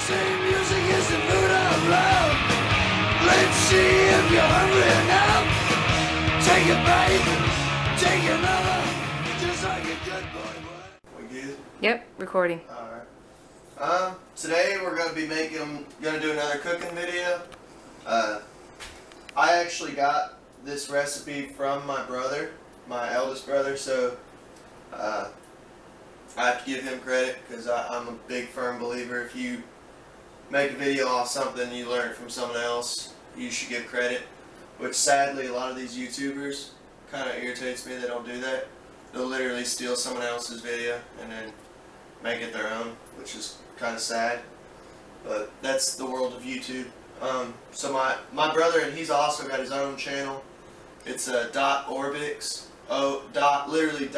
Same music is the mood of love. Let's see if you're hungry enough. Take a bite, take another, just like a good boy would. We good? Yep, recording. Alright. Today we're gonna be gonna do another cooking video. I actually got this recipe from my brother, my eldest brother, so I have to give him credit because I'm a big firm believer if you make a video off something you learn from someone else, you should give credit. Which sadly a lot of these YouTubers kind of irritates me. They don't do that. They'll literally steal someone else's video and then make it their own, which is kind of sad. But that's the world of YouTube. So my brother, and he's also got his own channel. It's a .orbix, literally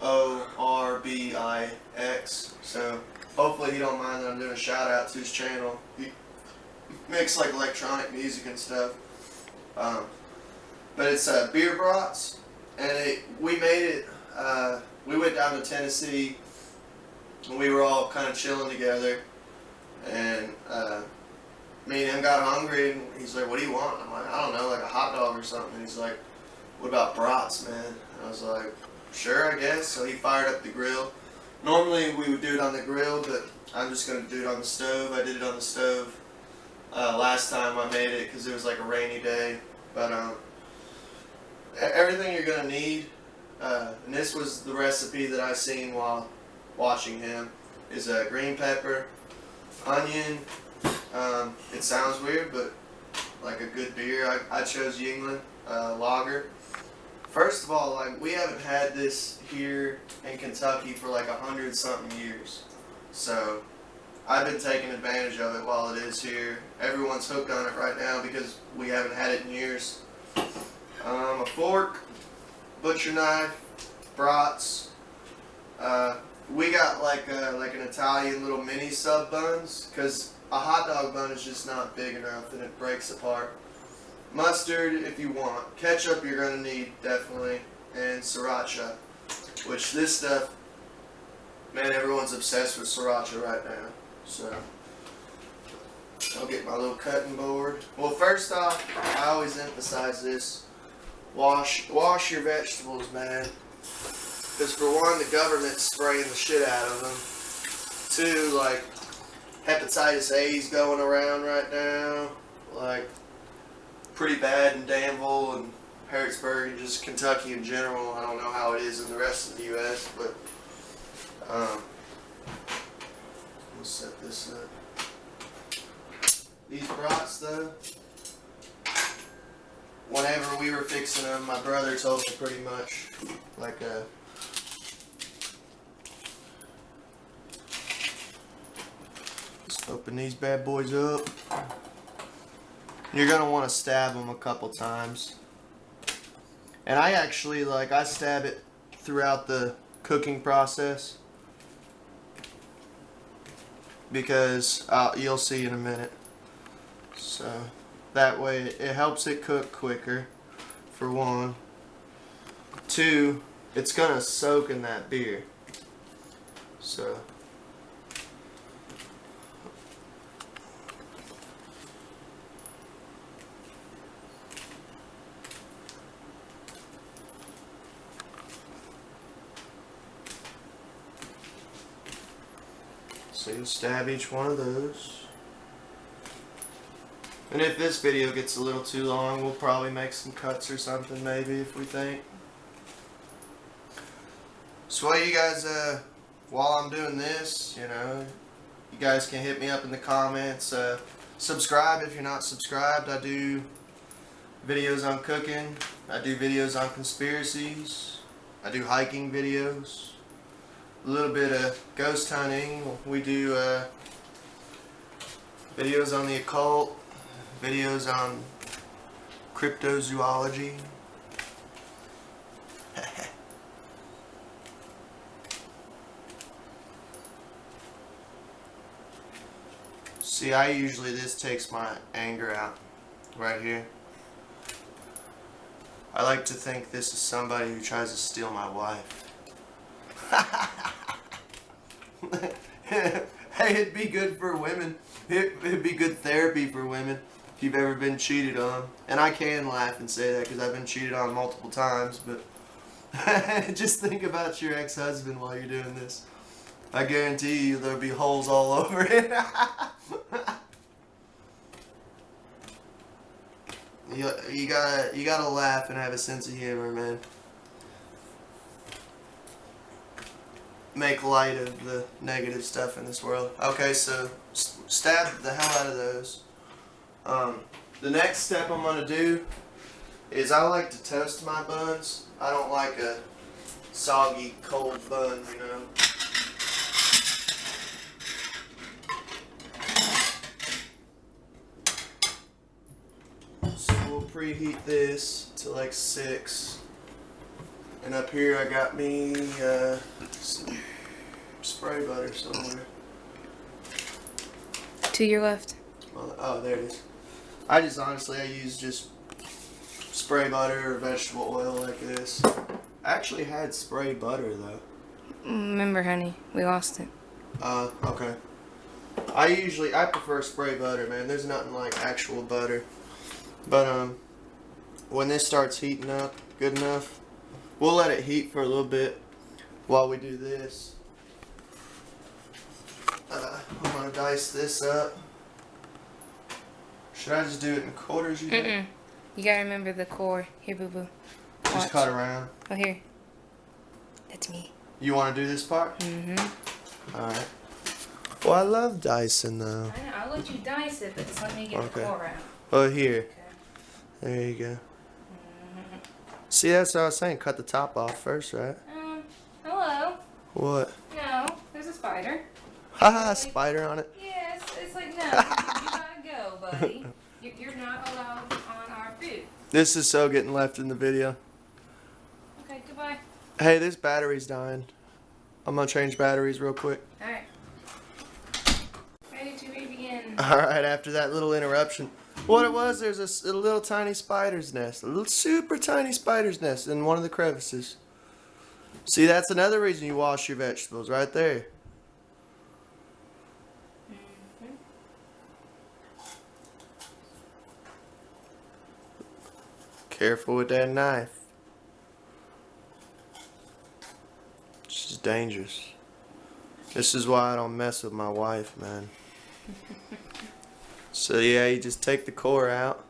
.orbix. So hopefully he don't mind that I'm doing a shout out to his channel. He makes like electronic music and stuff. But it's beer brats, and we made it. We went down to Tennessee, and we were all kind of chilling together, and me and him got hungry, and he's like, "What do you want?" I'm like, "I don't know, like a hot dog or something." And he's like, "What about brats, man?" And I was like, "Sure, I guess." So he fired up the grill. Normally we would do it on the grill, but I'm just gonna do it on the stove. I did it on the stove last time I made it because it was like a rainy day. But everything you're gonna need, and this was the recipe that I seen while watching him, is a green pepper, onion. It sounds weird, but like a good beer, I chose Yingling lager. First of all, like, we haven't had this here in Kentucky for like 100-something years, so I've been taking advantage of it while it is here. Everyone's hooked on it right now because we haven't had it in years. A fork, butcher knife, brats. We got like an Italian little mini sub buns because a hot dog bun is just not big enough and it breaks apart. Mustard if you want. Ketchup you're gonna need definitely, and sriracha, which this stuff, man, everyone's obsessed with sriracha right now. So I'll get my little cutting board. Well, first off, I always emphasize this: wash your vegetables, man. Because for one, the government's spraying the shit out of them. Two, like, hepatitis A's going around right now, like pretty bad in Danville and Harrisburg and just Kentucky in general. I don't know how it is in the rest of the U.S., but let's set this up. These brats, though, whenever we were fixing them, my brother told me pretty much like let's open these bad boys up. You're gonna want to stab them a couple times, and I actually I stab it throughout the cooking process because you'll see in a minute. So that way it helps it cook quicker, for one. Two, it's gonna soak in that beer. So you'll stab each one of those. And if this video gets a little too long, we'll probably make some cuts or something, maybe, if we think. So while you guys, while I'm doing this, you know, you guys can hit me up in the comments. Subscribe if you're not subscribed. I do videos on cooking. I do videos on conspiracies. I do hiking videos. A little bit of ghost hunting. We do videos on the occult, videos on cryptozoology. See, this takes my anger out right here. I like to think this is somebody who tries to steal my wife. Hey, it'd be good for women. It'd be good therapy for women if you've ever been cheated on. And I can laugh and say that because I've been cheated on multiple times. But just think about your ex-husband while you're doing this. I guarantee you there'll be holes all over it. You gotta laugh and have a sense of humor, man. Make light of the negative stuff in this world. Okay, so stab the hell out of those. The next step I'm gonna do is I like to toast my buns. I don't like a soggy, cold bun, you know. So we'll preheat this to like 6. And up here I got me some spray butter somewhere. To your left. Oh, there it is. I use just spray butter or vegetable oil like this. I actually had spray butter though. Remember, honey, we lost it. Okay. I prefer spray butter, man. There's nothing like actual butter. But when this starts heating up good enough, we'll let it heat for a little bit while we do this. I'm gonna dice this up. Should I just do it in quarters? You think? You gotta remember the core. Here, boo boo. Just cut around. Oh, here. That's me. You want to do this part? Mm-hmm. All right. Well, I love dicing though. I know. I'll let you dice it, but just let me get the core out. Oh, here. Okay. There you go. See, that's what I was saying. Cut the top off first, right? Hello. What? No, there's a spider. Haha, spider on it. Yes, it's like, no, you gotta go, buddy. You're not allowed on our food. This is so getting left in the video. Okay, goodbye. Hey, this battery's dying. I'm gonna change batteries real quick. Alright. Ready to begin. Alright, after that little interruption. What it was, there's a little tiny spider's nest. A little super tiny spider's nest in one of the crevices. See, that's another reason you wash your vegetables, right there. Careful with that knife. This is dangerous. This is why I don't mess with my wife, man. So yeah, you just take the core out.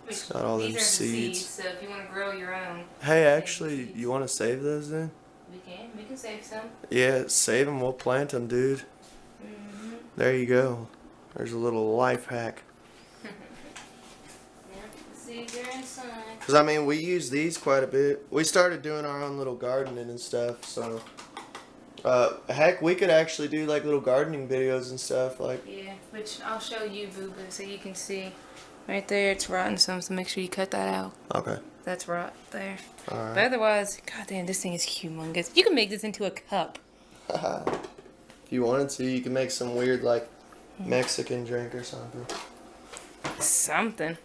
It's got all them seeds. So if you want to grow your own. Hey, actually, you want to save those then? We can save some. Yeah, save them. We'll plant them, dude. There you go. There's a little life hack. Because, I mean, we use these quite a bit. We started doing our own little gardening and stuff, so... heck, we could actually do, like, little gardening videos and stuff, like... Yeah, which I'll show you, Boo Boo, so you can see. Right there, it's rotten some, so make sure you cut that out. Okay. That's rot there. Alright. But otherwise, goddamn, this thing is humongous. You can make this into a cup. If you wanted to, you can make some weird, like, Mexican drink or something. Something.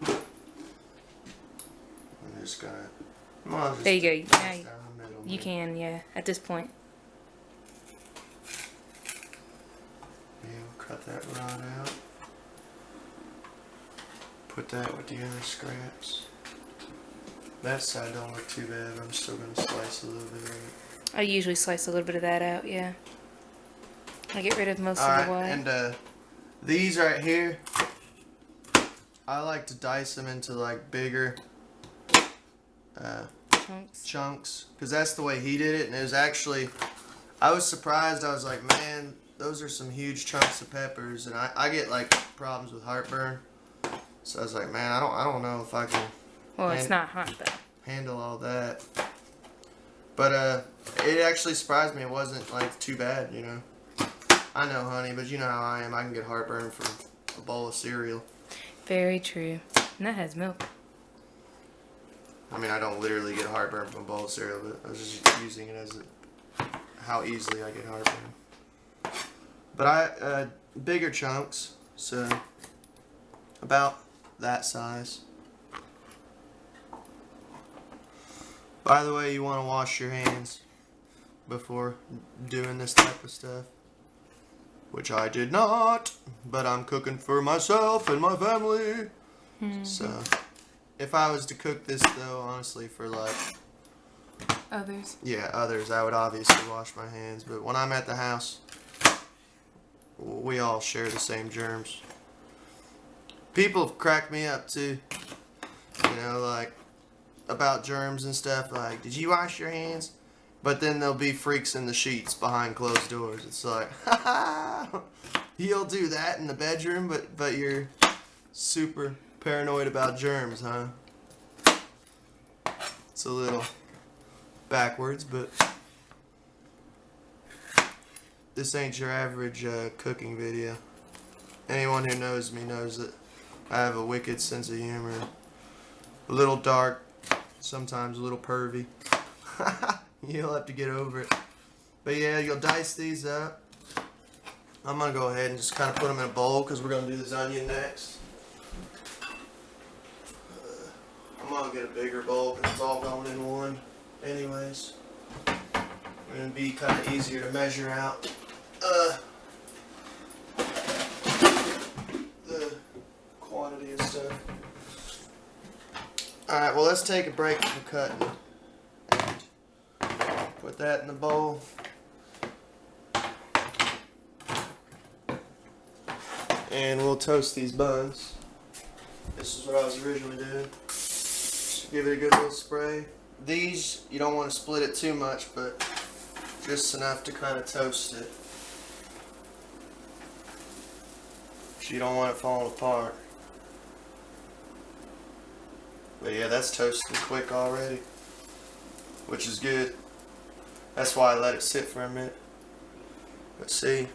I'm just gonna... Well, just there you go. Now you middle, can, yeah, at this point. Yeah, we'll cut that rod out. Put that with the other scraps. That side don't look too bad. I'm still gonna slice a little bit of it. I usually slice a little bit of that out, yeah. I get rid of most of the white. And these right here, I like to dice them into like bigger chunks, because that's the way he did it, and it was actually, I was surprised. I was like, man, those are some huge chunks of peppers, and I get like problems with heartburn, so I was like, man, I don't know if I can. Well, it's not hot though. Handle all that, but it actually surprised me. It wasn't like too bad, you know. I know, honey, but you know how I am. I can get heartburn from a bowl of cereal. Very true. And that has milk. I mean, I don't literally get heartburn from a bowl of cereal, but I was just using it as how easily I get heartburn. But bigger chunks, so about that size. By the way, you want to wash your hands. before doing this type of stuff, which I did not, but I'm cooking for myself and my family. So if I was to cook this though, honestly, for like Others. yeah, others, I would obviously wash my hands, but when I'm at the house, we all share the same germs. People crack me up too, you know, like about germs and stuff, like, did you wash your hands? But then there'll be freaks in the sheets behind closed doors. It's like, ha, you'll do that in the bedroom, but you're super paranoid about germs, huh? It's a little backwards, but this ain't your average cooking video. Anyone who knows me knows that I have a wicked sense of humor. A little dark, sometimes a little pervy. You'll have to get over it. But yeah, you'll dice these up. I'm going to go ahead and just kind of put them in a bowl because we're going to do this onion next. I'm going to get a bigger bowl because it's all going in one anyways. It's going to be kind of easier to measure out the quantity and stuff. Alright, well, let's take a break from cutting. Put that in the bowl. And we'll toast these buns. This is what I was originally doing. Just give it a good little spray. These, you don't want to split it too much, but just enough to kind of toast it. So you don't want it falling apart. But yeah, that's toasted quick already, which is good. That's why I let it sit for a minute. But see,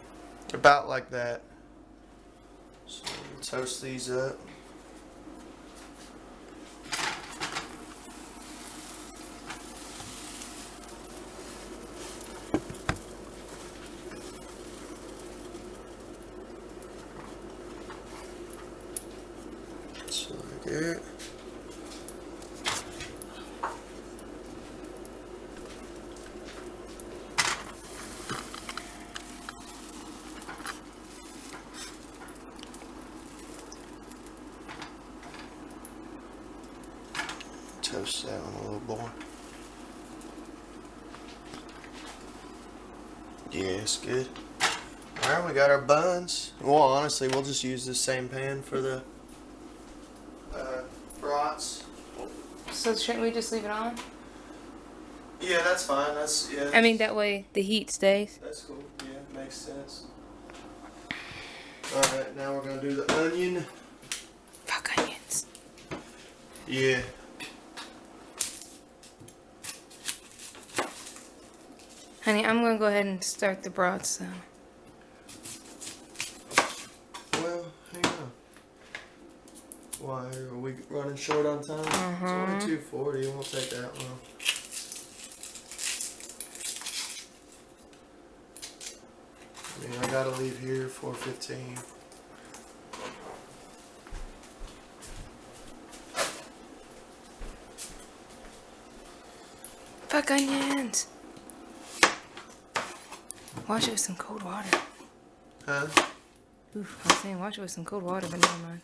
about like that. So we'll toast these up. So like that. Toast that one a little more. Yeah, it's good. Alright, we got our buns. Well, honestly, we'll just use the same pan for the brats. So shouldn't we just leave it on? Yeah, that's fine. That's yeah. I mean, that way the heat stays. That's cool. Yeah, makes sense. Alright, now we're gonna do the onion. Fuck onions. Yeah. Honey, I'm gonna go ahead and start the brats, so. Well, hang on. Why, are we running short on time? It's only 2:40, it won't take that long. I mean, I gotta leave here 4:15. Fuck onions. Wash it with some cold water. Huh? Oof, I was saying wash it with some cold water, but never mind.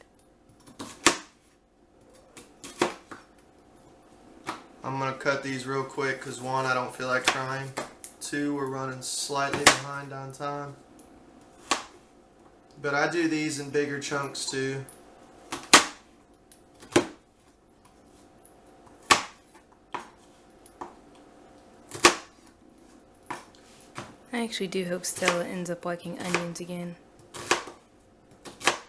I'm gonna cut these real quick because one, I don't feel like trying. Two, we're running slightly behind on time. But I do these in bigger chunks too. I actually do hope Stella ends up liking onions again.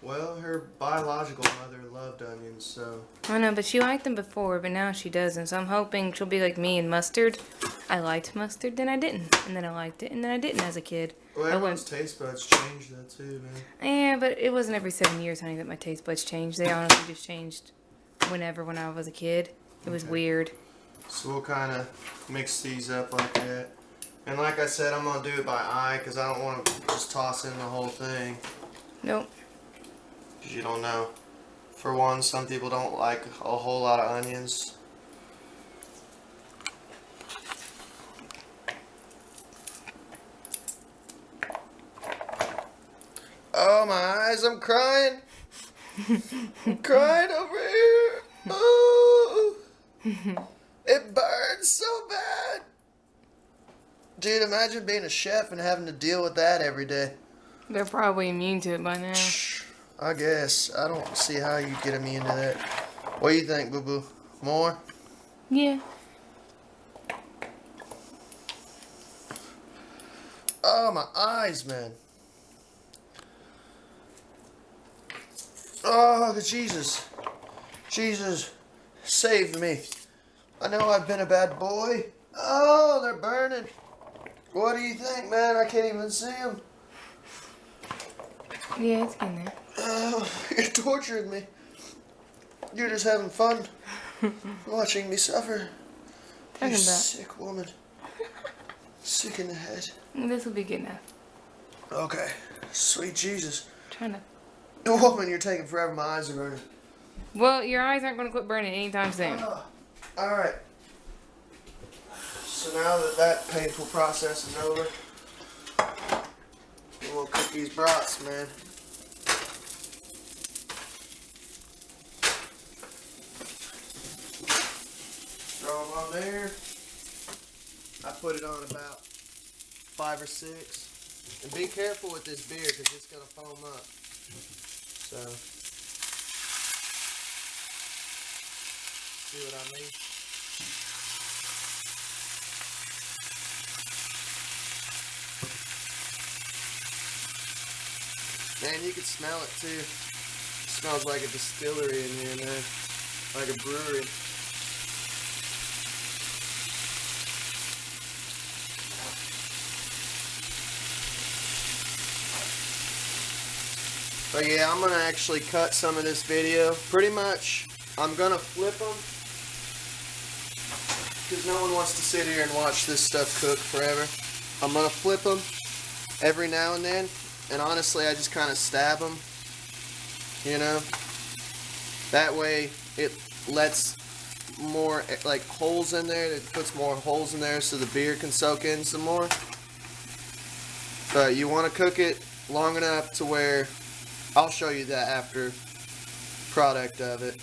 Well, her biological mother loved onions, so... I know, but she liked them before, but now she doesn't. So I'm hoping she'll be like me and mustard. I liked mustard, then I didn't. And then I liked it, and then I didn't as a kid. Well, everyone's taste buds change though too, man. Yeah, but it wasn't every 7 years, honey, that my taste buds changed. They honestly just changed when I was a kid. It was weird. So we'll kind of mix these up like that. And like I said, I'm going to do it by eye because I don't want to just toss in the whole thing. Nope. Because you don't know. For one, some people don't like a whole lot of onions. Guys, I'm crying. I'm crying over here. Oh, it burns so bad. Dude, imagine being a chef and having to deal with that every day. They're probably immune to it by now. I guess. I don't see how you get immune to that. What do you think, Boo Boo? More? Yeah. Oh, my eyes, man. Oh, Jesus. Jesus, save me. I know I've been a bad boy. Oh, they're burning. What do you think, man? I can't even see them. Yeah, it's in there. Oh, you're torturing me. You're just having fun watching me suffer. Talking You about. sick woman. Sick in the head. This will be good enough. Okay. Sweet Jesus. Trying to. Woman, you're taking forever. My eyes are burning. Well, your eyes aren't going to quit burning anytime soon. Alright. So now that that painful process is over, we'll cook these brats, man. Throw them on there. I put it on about 5 or 6. And be careful with this beer because it's going to foam up. So, see what I mean? Man, you can smell it too. It smells like a distillery in here, man. Like a brewery. But yeah, I'm gonna actually cut some of this video. Pretty much, I'm gonna flip them. Because no one wants to sit here and watch this stuff cook forever. I'm gonna flip them every now and then. And honestly, I just kind of stab them, you know. That way, it lets more like holes in there. It puts more holes in there so the beer can soak in some more. But you want to cook it long enough to where I'll show you that after product of it.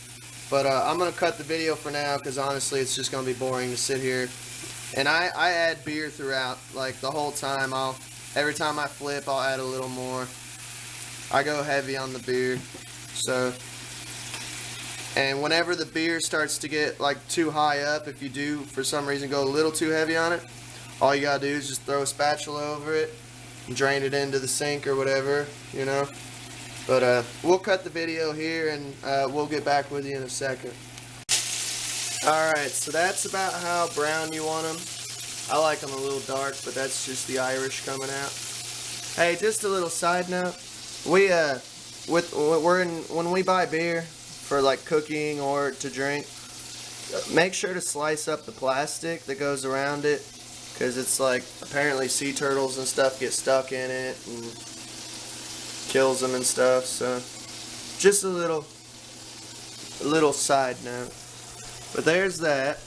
But I'm gonna cut the video for now because honestly, it's just gonna be boring to sit here. And I add beer throughout, like the whole time. Every time I flip, I'll add a little more. I go heavy on the beer. So, and whenever the beer starts to get like too high up, if you do for some reason go a little too heavy on it, all you gotta do is just throw a spatula over it and drain it into the sink or whatever, you know. But we'll cut the video here and we'll get back with you in a second. Alright, so that's about how brown you want them. I like them a little dark, but that's just the Irish coming out. Hey, just a little side note. When we buy beer for like cooking or to drink, make sure to slice up the plastic that goes around it, because it's like apparently sea turtles and stuff get stuck in it and kills them and stuff. So just a little side note. But there's that.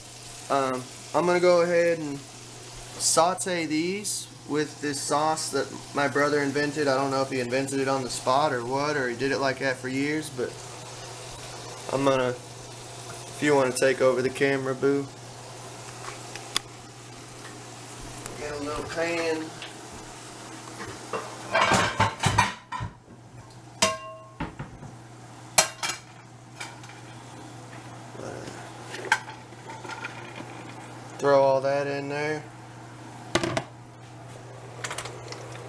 I'm gonna go ahead and saute these with this sauce that my brother invented. I don't know if he invented it on the spot or what, or he did it like that for years, but I'm gonna, if you want to take over the camera, Boo. Get a little pan. Throw all that in there.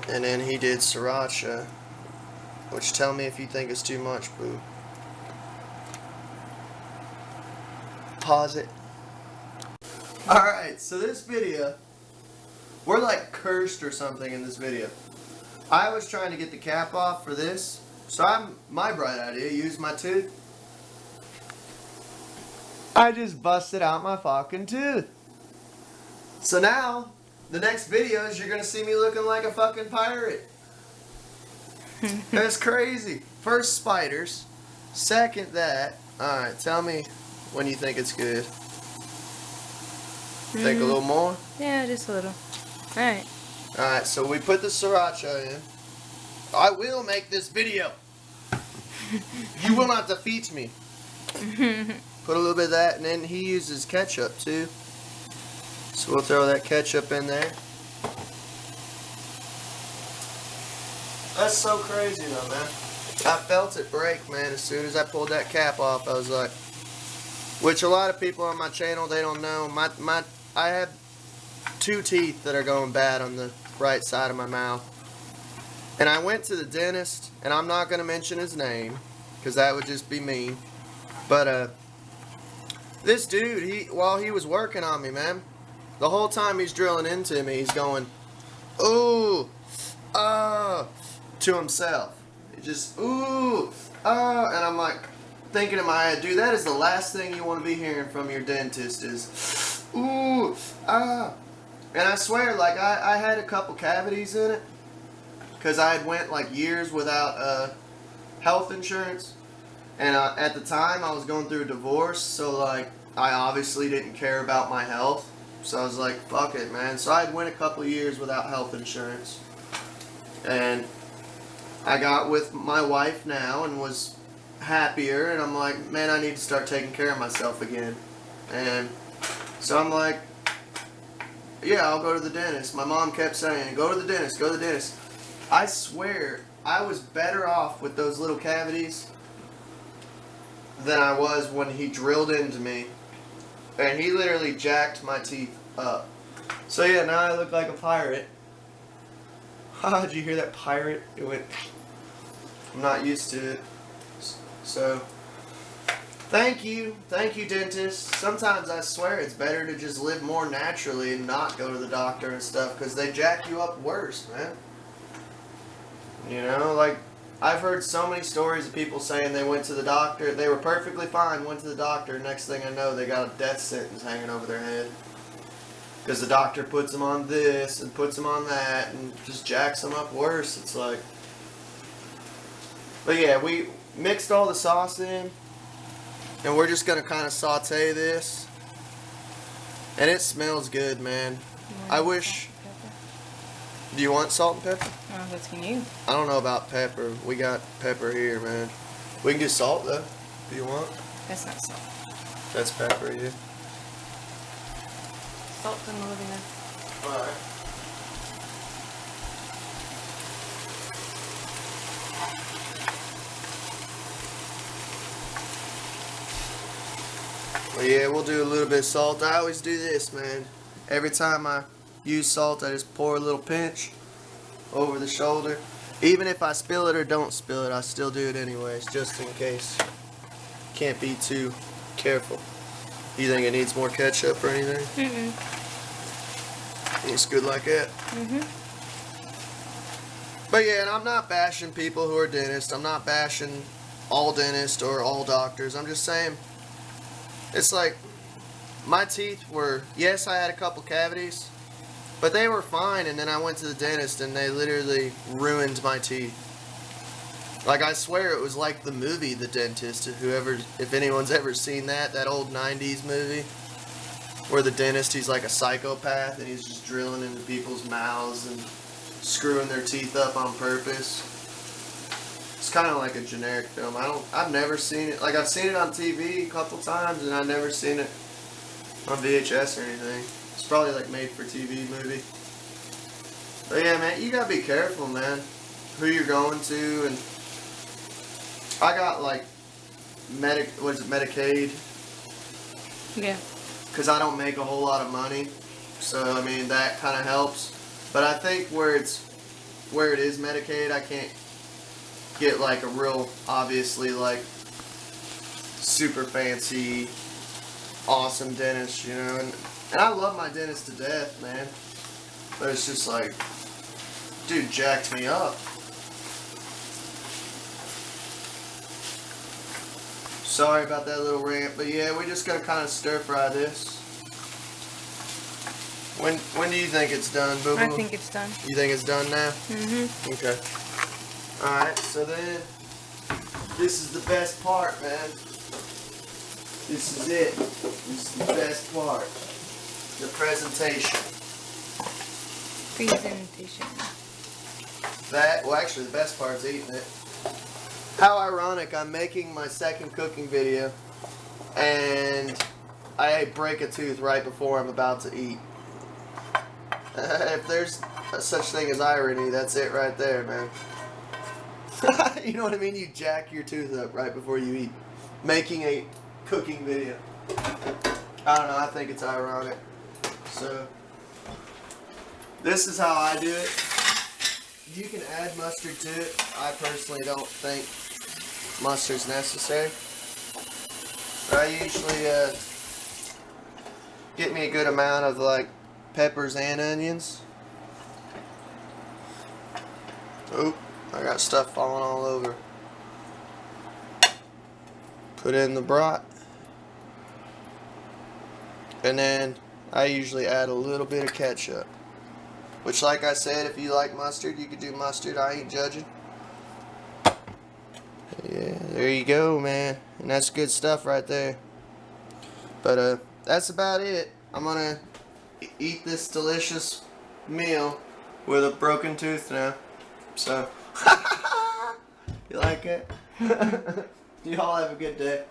And then he did sriracha, which tell me if you think it's too much, Boo. Pause it. Alright, so this video, we're like cursed or something in this video. I was trying to get the cap off for this, so my bright idea, use my tooth. I just busted out my fucking tooth. So now, the next videos, you're going to see me looking like a fucking pirate. That's crazy. First, spiders. Second, that. Alright, tell me when you think it's good. Think a little more? Yeah, just a little. Alright. Alright, so we put the sriracha in. I will make this video. You will not defeat me. Put a little bit of that, and then he uses ketchup too. So we'll throw that ketchup in there. That's so crazy though, man. I felt it break, man. As soon as I pulled that cap off, I was like, which a lot of people on my channel, they don't know. I have 2 teeth that are going bad on the right side of my mouth. And I went to the dentist, and I'm not going to mention his name, because that would just be mean. But, this dude, while he was working on me, man, the whole time he's drilling into me, he's going, ooh, to himself. He just, ooh, and I'm like, thinking in my head, dude, that is the last thing you want to be hearing from your dentist is, ooh, and I swear, like, I had a couple cavities in it, because I had went, like, years without, health insurance, and at the time, I was going through a divorce, so, like, I obviously didn't care about my health, so I was like, fuck it, man, so I had went a couple years without health insurance, and I got with my wife now, and was happier, and I'm like, man, I need to start taking care of myself again. And so I'm like, yeah, I'll go to the dentist. My mom kept saying, go to the dentist, go to the dentist. I swear, I was better off with those little cavities than I was when he drilled into me. And he literally jacked my teeth up. So yeah, now I look like a pirate. Ha, did you hear that pirate? It went, I'm not used to it. So, thank you, dentist. Sometimes I swear it's better to just live more naturally and not go to the doctor and stuff, because they jack you up worse, man. You know, like, I've heard so many stories of people saying they went to the doctor, they were perfectly fine, went to the doctor, next thing I know, they got a death sentence hanging over their head. Because the doctor puts them on this and puts them on that and just jacks them up worse. It's like, but yeah, we mixed all the sauce in, and we're just gonna kind of saute this, and it smells good, man. I wish. Do you want salt and pepper? No, that's from you. I don't know about pepper. We got pepper here, man. We can do salt though, if you want. That's not salt. That's pepper, yeah. Salt's in the living room. All right. Well, yeah, we'll do a little bit of salt. I always do this, man. Every time I use salt, I just pour a little pinch over the shoulder. Even if I spill it or don't spill it, I still do it anyways, just in case. Can't be too careful. You think it needs more ketchup or anything? It's good like that. But yeah, and I'm not bashing people who are dentists. I'm not bashing all dentists or all doctors. I'm just saying, it's like, my teeth were, yes, I had a couple cavities, but they were fine, and then I went to the dentist, and they literally ruined my teeth. Like, I swear it was like the movie The Dentist, if anyone's ever seen that old 90s movie, where the dentist, he's like a psychopath, and he's just drilling into people's mouths and screwing their teeth up on purpose. It's kind of like a generic film. I've never seen it. Like, I've seen it on TV a couple times, and I've never seen it on VHS or anything. It's probably like made for TV movie. But yeah, man, you gotta be careful, man, who you're going to. And I got like Medicaid. Yeah. Because I don't make a whole lot of money, so I mean that kind of helps. But I think where it is Medicaid, I can't get like a real, obviously, like super fancy, awesome dentist, you know. And I love my dentist to death, man. But it's just like, dude jacked me up. Sorry about that little rant, but yeah, we're just gonna kind of stir fry this. When do you think it's done, Boo Boo? I think it's done. You think it's done now? Okay. Alright, so then, this is the best part, man. This is it. This is the best part. The presentation. Presentation. Well, actually, the best part is eating it. How ironic, I'm making my second cooking video and I break a tooth right before I'm about to eat. If there's such thing as irony, that's it right there, man. You know what I mean? You jack your tooth up right before you eat. Making a cooking video. I don't know, I think it's ironic. So, this is how I do it. You can add mustard to it. I personally don't think mustard's necessary. But I usually get me a good amount of like peppers and onions. Oop, I got stuff falling all over. Put in the brat. And then I usually add a little bit of ketchup. Which, like I said, if you like mustard, you could do mustard. I ain't judging. Yeah, there you go, man. And that's good stuff right there. But that's about it. I'm gonna eat this delicious meal with a broken tooth now. So, you like it? You all have a good day.